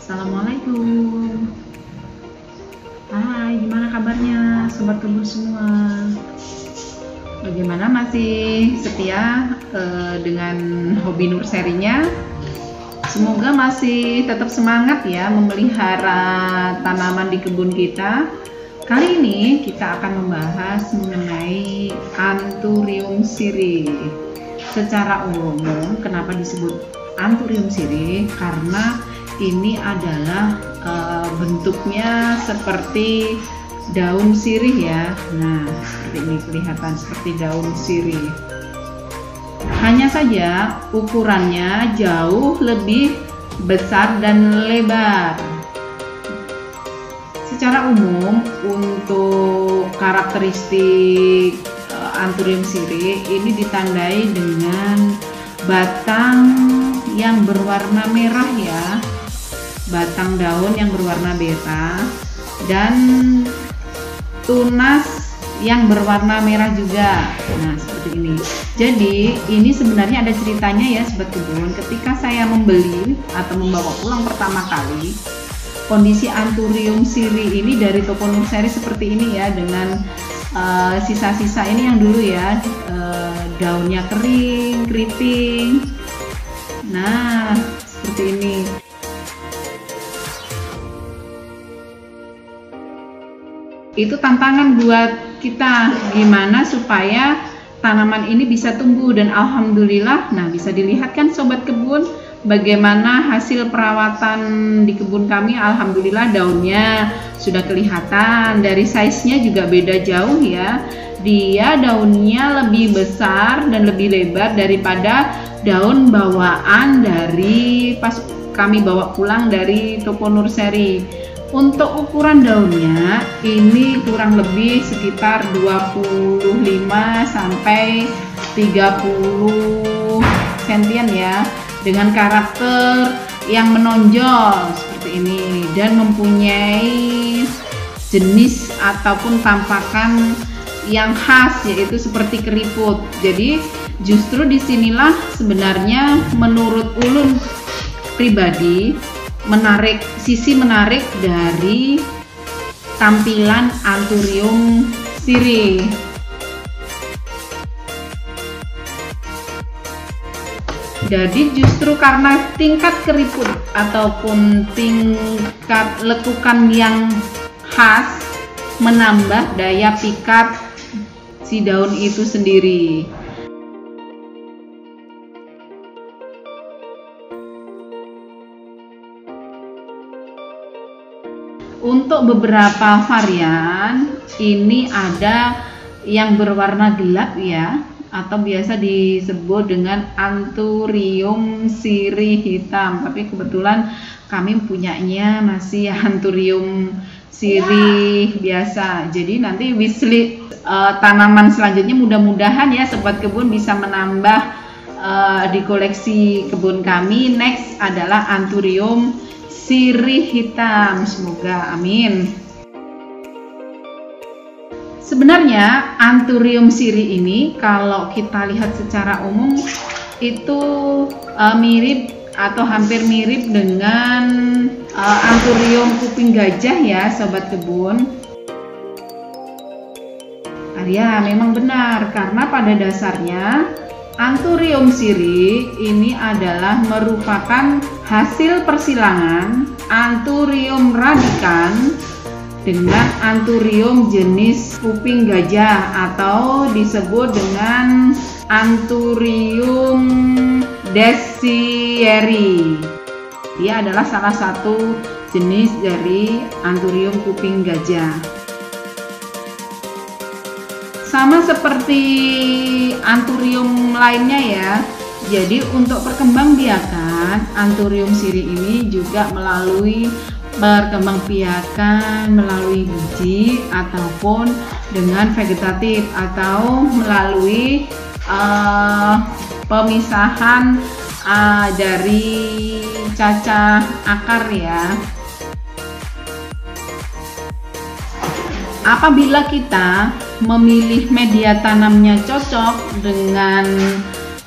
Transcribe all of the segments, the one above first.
Assalamualaikum. Hai, gimana kabarnya sobat kebun semua? Bagaimana, masih setia dengan hobi nurserinya? Semoga masih tetap semangat ya memelihara tanaman di kebun kita. Kali ini kita akan membahas mengenai Anthurium siri. Secara umum, kenapa disebut Anthurium siri? Karena ini adalah bentuknya seperti daun sirih ya. Nah, seperti ini kelihatan seperti daun sirih. Hanya saja ukurannya jauh lebih besar dan lebar. Secara umum untuk karakteristik Anthurium siri ini ditandai dengan batang yang berwarna merah ya. Batang daun yang berwarna beta dan tunas yang berwarna merah juga. Nah, seperti ini. Jadi ini sebenarnya ada ceritanya ya sobat kebun. Ketika saya membeli atau membawa pulang pertama kali, kondisi Anthurium siri ini dari toko nurseri seperti ini ya, dengan sisa-sisa ini yang dulu ya, daunnya kering, keriting. Nah, seperti ini. Itu tantangan buat kita, gimana supaya tanaman ini bisa tumbuh, dan alhamdulillah, nah bisa dilihat kan sobat kebun bagaimana hasil perawatan di kebun kami. Alhamdulillah daunnya sudah kelihatan, dari size-nya juga beda jauh ya. Dia daunnya lebih besar dan lebih lebar daripada daun bawaan dari pas kami bawa pulang dari toko nurseri. Untuk ukuran daunnya ini kurang lebih sekitar 25 sampai 30 sentian ya, dengan karakter yang menonjol seperti ini dan mempunyai jenis ataupun tampakan yang khas, yaitu seperti keriput. Jadi justru disinilah sebenarnya menurut ulun pribadi sisi menarik dari tampilan Anthurium siri. Jadi justru karena tingkat keriput ataupun tingkat lekukan yang khas menambah daya pikat si daun itu sendiri. Untuk beberapa varian ini ada yang berwarna gelap ya, atau biasa disebut dengan Anthurium siri hitam. Tapi kebetulan kami punyanya masih Anthurium siri biasa. Jadi nanti wishlist tanaman selanjutnya mudah-mudahan ya sobat kebun bisa menambah di koleksi kebun kami. Next adalah Anthurium sirih hitam, semoga amin. Sebenarnya Anthurium siri ini kalau kita lihat secara umum itu mirip atau hampir mirip dengan Anthurium kuping gajah ya sobat kebun. Ya memang benar, karena pada dasarnya Anthurium siri ini adalah merupakan hasil persilangan Anthurium radicans dengan Anthurium jenis kuping gajah atau disebut dengan Anthurium deschieri. Dia adalah salah satu jenis dari Anthurium kuping gajah. Sama seperti Anthurium lainnya ya. Jadi untuk perkembangbiakan Anthurium siri ini juga melalui perkembangbiakan melalui biji ataupun dengan vegetatif atau melalui pemisahan dari cacah akar ya. Apabila kita memilih media tanamnya cocok dengan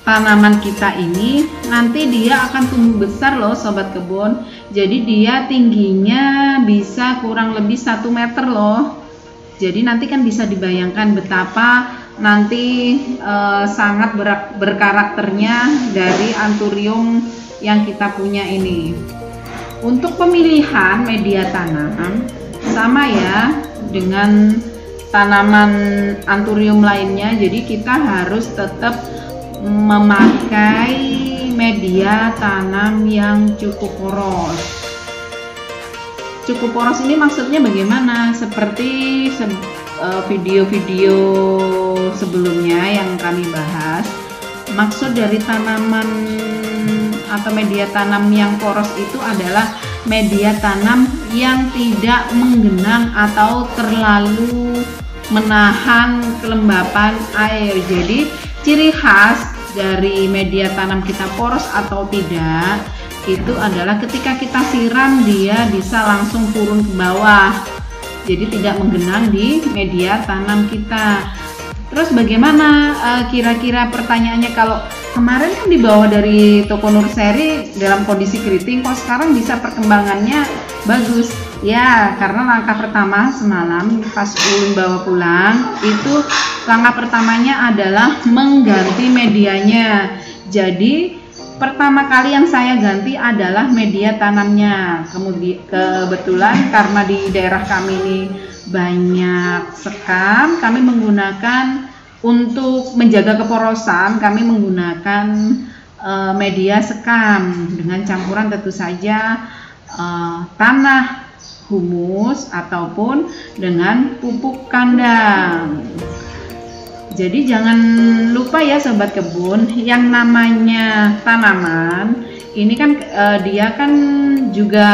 tanaman kita ini nanti dia akan tumbuh besar loh sobat kebun. Jadi dia tingginya bisa kurang lebih 1 meter loh. Jadi nanti kan bisa dibayangkan betapa nanti sangat berkarakternya dari anthurium yang kita punya ini. Untuk pemilihan media tanam sama ya dengan tanaman anthurium lainnya. Jadi kita harus tetap memakai media tanam yang cukup poros. Cukup poros ini maksudnya bagaimana? Seperti video-video sebelumnya yang kami bahas, maksud dari tanaman atau media tanam yang poros itu adalah media tanam yang tidak menggenang atau terlalu menahan kelembapan air. Jadi ciri khas dari media tanam kita poros atau tidak itu adalah ketika kita siram dia bisa langsung turun ke bawah, jadi tidak menggenang di media tanam kita. Terus bagaimana kira-kira pertanyaannya, kalau kemarin kan dibawa dari toko nursery dalam kondisi keriting, kok sekarang bisa perkembangannya bagus? Ya, karena langkah pertama semalam pas Ulun bawa pulang, itu langkah pertamanya adalah mengganti medianya. Jadi pertama kali yang saya ganti adalah media tanamnya. Kemudian kebetulan karena di daerah kami ini banyak sekam, kami menggunakan untuk menjaga keporosan, kami menggunakan media sekam dengan campuran tentu saja tanah humus ataupun dengan pupuk kandang. Jadi jangan lupa ya sobat kebun, yang namanya tanaman ini kan dia kan juga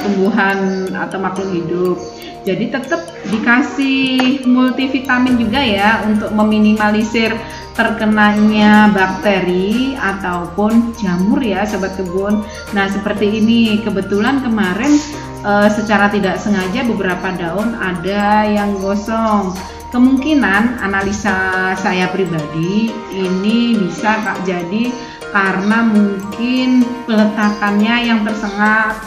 tumbuhan atau makhluk hidup. Jadi tetap dikasih multivitamin juga ya untuk meminimalisir terkenanya bakteri ataupun jamur ya sobat kebun. Nah seperti ini, kebetulan kemarin secara tidak sengaja beberapa daun ada yang gosong. Kemungkinan analisa saya pribadi ini bisa jadi karena mungkin peletakannya yang tersengat,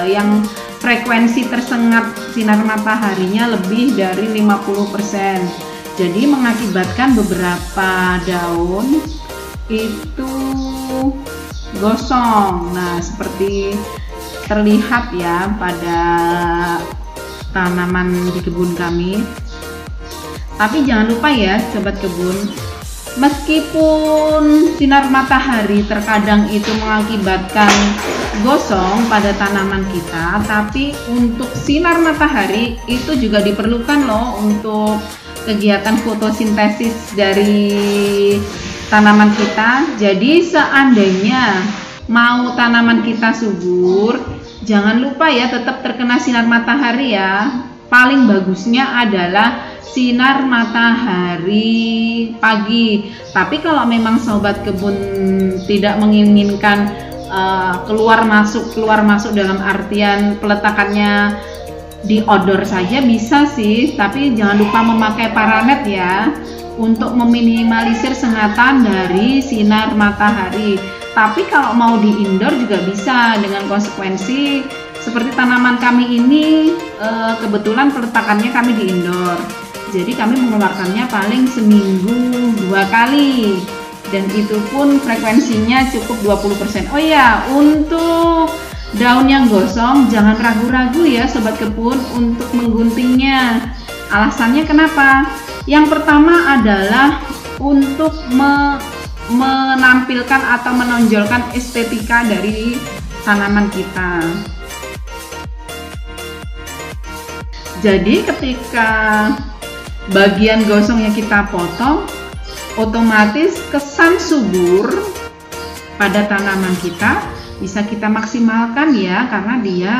yang frekuensi tersengat sinar mataharinya lebih dari 50%. Jadi mengakibatkan beberapa daun itu gosong. Nah, seperti terlihat ya pada tanaman di kebun kami. Tapi jangan lupa ya sobat kebun, meskipun sinar matahari terkadang itu mengakibatkan gosong pada tanaman kita, tapi untuk sinar matahari itu juga diperlukan loh untuk kegiatan fotosintesis dari tanaman kita. Jadi seandainya mau tanaman kita subur, jangan lupa ya tetap terkena sinar matahari ya. Paling bagusnya adalah sinar matahari pagi. Tapi kalau memang sobat kebun tidak menginginkan keluar masuk dalam artian peletakannya di outdoor saja bisa sih, tapi jangan lupa memakai paranet ya untuk meminimalisir sengatan dari sinar matahari. Tapi kalau mau di indoor juga bisa dengan konsekuensi seperti tanaman kami ini, kebetulan peletakannya kami di indoor. Jadi kami mengeluarkannya paling seminggu 2 kali, dan itu pun frekuensinya cukup 20%. Oh ya, untuk daun yang gosong jangan ragu-ragu ya sobat kebun untuk mengguntingnya. Alasannya kenapa? Yang pertama adalah untuk menampilkan atau menonjolkan estetika dari tanaman kita. Jadi ketika bagian gosong yang kita potong, otomatis kesan subur pada tanaman kita bisa kita maksimalkan ya, karena dia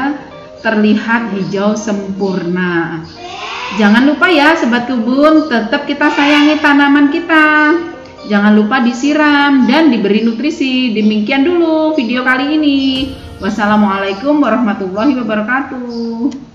terlihat hijau sempurna. Jangan lupa ya sobat kebun, tetap kita sayangi tanaman kita. Jangan lupa disiram dan diberi nutrisi. Demikian dulu video kali ini. Wassalamualaikum warahmatullahi wabarakatuh.